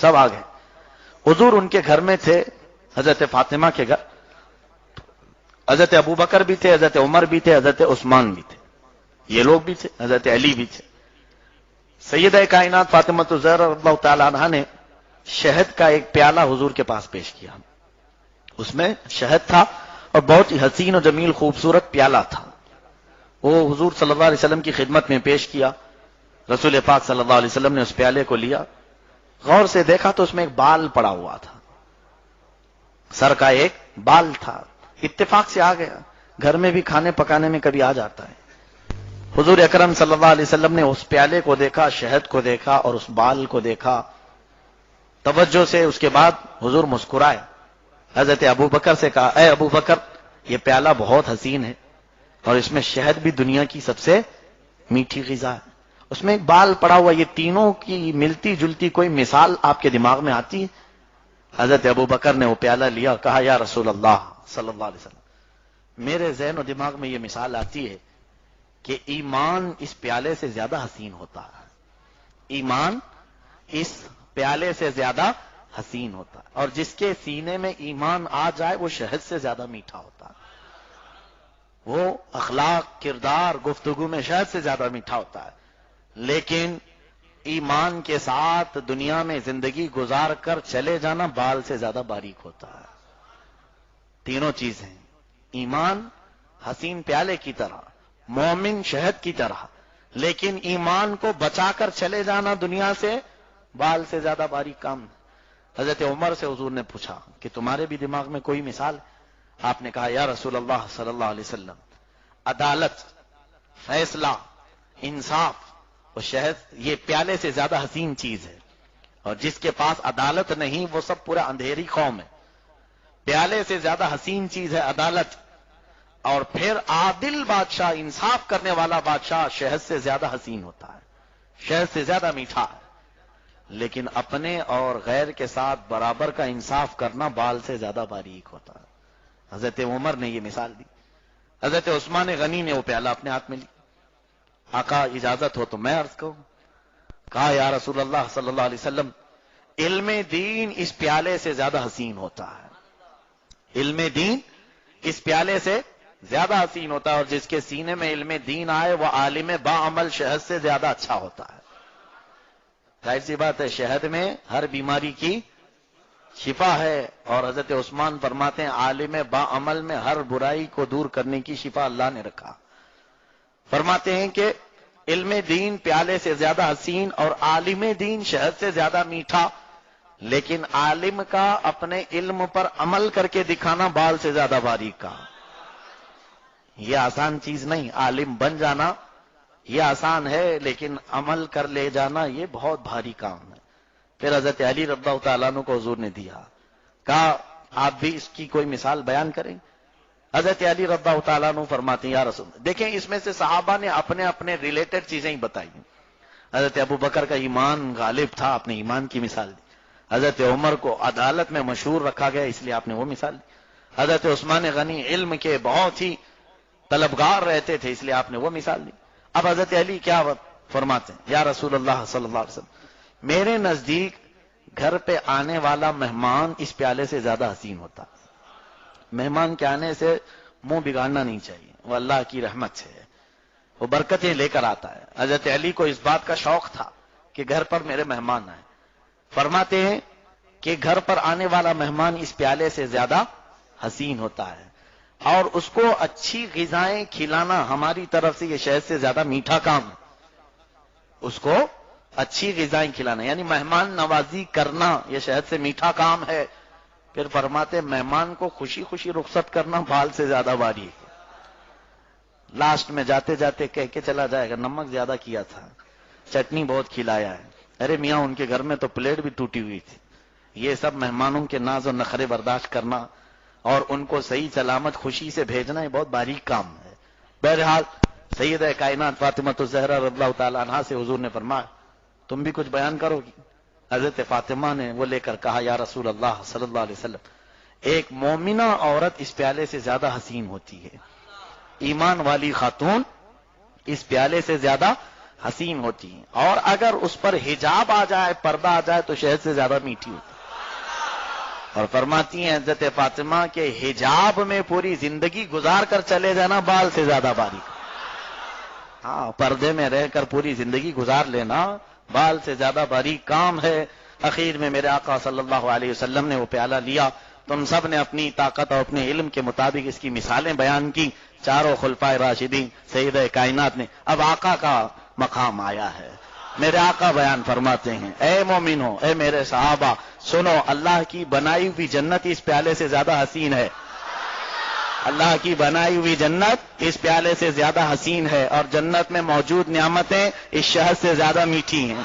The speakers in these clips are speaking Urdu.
سب آ گئے. حضور ان کے گھر میں تھے، حضرت فاطمہ کے گھر. حضرت ابو بکر بھی تھے، حضرت عمر بھی تھے، حضرت عثمان بھی تھے، یہ لوگ بھی تھے، حضرت علی بھی تھے. سیدہ کائنات فاطمہ الزہرا رضی اللہ تعالی عنہا نے شہد کا ایک پیالہ حضور کے پاس پیش کیا. اس میں شہد تھا اور بہت ہی حسین و جمیل خوبصورت پیالہ تھا. وہ حضور صلی اللہ علیہ وسلم کی خدمت میں پیش کیا. رسول پاک صلی اللہ علیہ وسلم نے اس پیالے کو لیا، غور سے دیکھا تو اس میں ایک بال پڑا ہوا تھا، سر کا ایک بال تھا. اتفاق سے آ گیا، گھر میں بھی کھانے پکانے میں کبھی آ جاتا ہے. حضور اکرم صلی اللہ علیہ وسلم نے اس پیالے کو دیکھا، شہد کو دیکھا اور اس بال کو دیکھا توجہ سے. اس کے بعد حضور مسکرائے، حضرت ابو بکر سے کہا، اے ابو بکر، یہ پیالہ بہت حسین ہے اور اس میں شہد بھی دنیا کی سب سے میٹھی غذا ہے، اس میں ایک بال پڑا ہوا، یہ تینوں کی ملتی جلتی کوئی مثال آپ کے دماغ میں آتی ہے؟ حضرت ابو بکر نے وہ پیالہ لیا، کہا یا رسول اللہ صلی اللہ علیہ وسلم، میرے ذہن و دماغ میں یہ مثال آتی ہے کہ ایمان اس پیالے سے زیادہ حسین ہوتا ہے. ایمان اس پیالے سے زیادہ حسین ہوتا ہے، اور جس کے سینے میں ایمان آ جائے وہ شہد سے زیادہ میٹھا ہوتا ہے. وہ اخلاق، کردار، گفتگو میں شہد سے زیادہ میٹھا ہوتا ہے. لیکن ایمان کے ساتھ دنیا میں زندگی گزار کر چلے جانا بال سے زیادہ باریک ہوتا ہے. تینوں چیزیں، ایمان حسین پیالے کی طرح، مومن شہد کی طرح، لیکن ایمان کو بچا کر چلے جانا دنیا سے بال سے زیادہ باریک کام. حضرت عمر سے حضور نے پوچھا کہ تمہارے بھی دماغ میں کوئی مثال؟ آپ نے کہا یا رسول اللہ صلی اللہ علیہ وسلم، عدالت، فیصلہ، انصاف اور شہد یہ پیالے سے زیادہ حسین چیز ہے. اور جس کے پاس عدالت نہیں وہ سب پورا اندھیری قوم ہے. پیالے سے زیادہ حسین چیز ہے عدالت، اور پھر عادل بادشاہ، انصاف کرنے والا بادشاہ شہد سے زیادہ حسین ہوتا ہے، شہد سے زیادہ میٹھا ہے. لیکن اپنے اور غیر کے ساتھ برابر کا انصاف کرنا بال سے زیادہ باریک ہوتا ہے. حضرت عمر نے یہ مثال دی. حضرت عثمان غنی نے وہ پیالہ اپنے ہاتھ میں لی. آقا اجازت ہو تو میں عرض کروں. کہا یا رسول اللہ صلی اللہ علیہ وسلم، علم دین اس پیالے سے زیادہ حسین ہوتا ہے. علم دین اس پیالے سے زیادہ حسین ہوتا ہے، اور جس کے سینے میں علم دین آئے وہ عالم با عمل شہد سے زیادہ اچھا ہوتا ہے. ظاہر سی بات ہے، شہد میں ہر بیماری کی شفا ہے، اور حضرت عثمان فرماتے ہیں عالم با عمل میں ہر برائی کو دور کرنے کی شفا اللہ نے رکھا. فرماتے ہیں کہ علم دین پیالے سے زیادہ حسین اور عالم دین شہد سے زیادہ میٹھا، لیکن عالم کا اپنے علم پر عمل کر کے دکھانا بال سے زیادہ باریک کا. یہ آسان چیز نہیں، عالم بن جانا یہ آسان ہے، لیکن عمل کر لے جانا یہ بہت بھاری کام ہے. پھر حضرت علی رضی اللہ تعالیٰ عنہ کو حضور نے دیا، کہا آپ بھی اس کی کوئی مثال بیان کریں. حضرت علی رضی اللہ تعالیٰ عنہ فرماتے ہیں یا رسول، دیکھیں اس میں سے صحابہ نے اپنے اپنے ریلیٹڈ چیزیں ہی بتائی. حضرت ابو بکر کا ایمان غالب تھا، آپ نے ایمان کی مثال دی. حضرت عمر کو عدالت میں مشہور رکھا گیا، اس لیے آپ نے وہ مثال دی. حضرت عثمان غنی علم کے بہت ہی طلبگار رہتے تھے، اس لیے آپ نے وہ مثال دی. اب حضرت علی کیا فرماتے ہیں، یا رسول اللہ صلی اللہ علیہ وسلم، میرے نزدیک گھر پہ آنے والا مہمان اس پیالے سے زیادہ حسین ہوتا. مہمان کے آنے سے منہ بگاڑنا نہیں چاہیے، وہ اللہ کی رحمت سے ہے، وہ برکتیں لے کر آتا ہے. حضرت علی کو اس بات کا شوق تھا کہ گھر پر میرے مہمان آئے. فرماتے ہیں کہ گھر پر آنے والا مہمان اس پیالے سے زیادہ حسین ہوتا ہے، اور اس کو اچھی غذائیں کھلانا ہماری طرف سے یہ شہد سے زیادہ میٹھا کام ہے. اس کو اچھی غذائیں کھلانا یعنی مہمان نوازی کرنا یہ شہد سے میٹھا کام ہے. پھر فرماتے مہمان کو خوشی خوشی رخصت کرنا بال سے زیادہ باری ہے. لاسٹ میں جاتے جاتے کہہ کے چلا جائے گا نمک زیادہ کیا تھا، چٹنی بہت کھلایا ہے، ارے میاں ان کے گھر میں تو پلیٹ بھی ٹوٹی ہوئی تھی. یہ سب مہمانوں کے ناز و نخرے برداشت کرنا اور ان کو صحیح سلامت خوشی سے بھیجنا یہ بہت باریک کام ہے. بہرحال سیدہ کائنات فاطمہ الزہرا رضی اللہ تعالی عنہا سے حضور نے فرمایا تم بھی کچھ بیان کرو گی. حضرت فاطمہ نے وہ لے کر کہا یا رسول اللہ صلی اللہ علیہ وسلم، ایک مومنہ عورت اس پیالے سے زیادہ حسین ہوتی ہے، ایمان والی خاتون اس پیالے سے زیادہ حسین ہوتی ہیں، اور اگر اس پر حجاب آ جائے، پردہ آ جائے تو شہد سے زیادہ میٹھی ہوتی ہے۔ اور فرماتی ہیں حضرت فاطمہ کے حجاب میں پوری زندگی گزار کر چلے جانا بال سے زیادہ باریک۔ ہاں، پردے میں رہ کر پوری زندگی گزار لینا بال سے زیادہ باریک کام ہے۔ اخیر میں میرے آقا صلی اللہ علیہ وسلم نے وہ پیالہ لیا، تم سب نے اپنی طاقت اور اپنے علم کے مطابق اس کی مثالیں بیان کی، چاروں خلفائے راشدین سیدہ کائنات نے۔ اب آقا کا مقام آیا ہے، میرے آقا بیان فرماتے ہیں، اے مومنو، اے میرے صحابہ، سنو، اللہ کی بنائی ہوئی جنت اس پیالے سے زیادہ حسین ہے۔ اللہ کی بنائی ہوئی جنت اس پیالے سے زیادہ حسین ہے، اور جنت میں موجود نعمتیں اس شہد سے زیادہ میٹھی ہیں،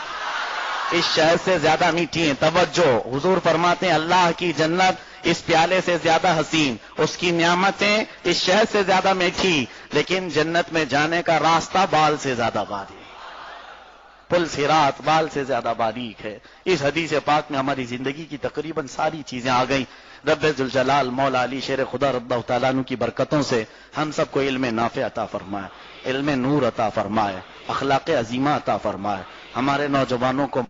اس شہد سے زیادہ میٹھی ہیں۔ توجہ، حضور فرماتے ہیں اللہ کی جنت اس پیالے سے زیادہ حسین، اس کی نعمتیں اس شہد سے زیادہ میٹھی، لیکن جنت میں جانے کا راستہ بال سے زیادہ باریک، پل صراط بال سے زیادہ باریک ہے۔ اس حدیث پاک میں ہماری زندگی کی تقریباً ساری چیزیں آ گئیں۔ رب ذوالجلال مولا علی شیر خدا رضی اللہ تعالیٰ عنہ کی برکتوں سے ہم سب کو علم نافع عطا فرمائے، علم نور عطا فرمائے، اخلاق عظیمہ عطا فرمائے، ہمارے نوجوانوں کو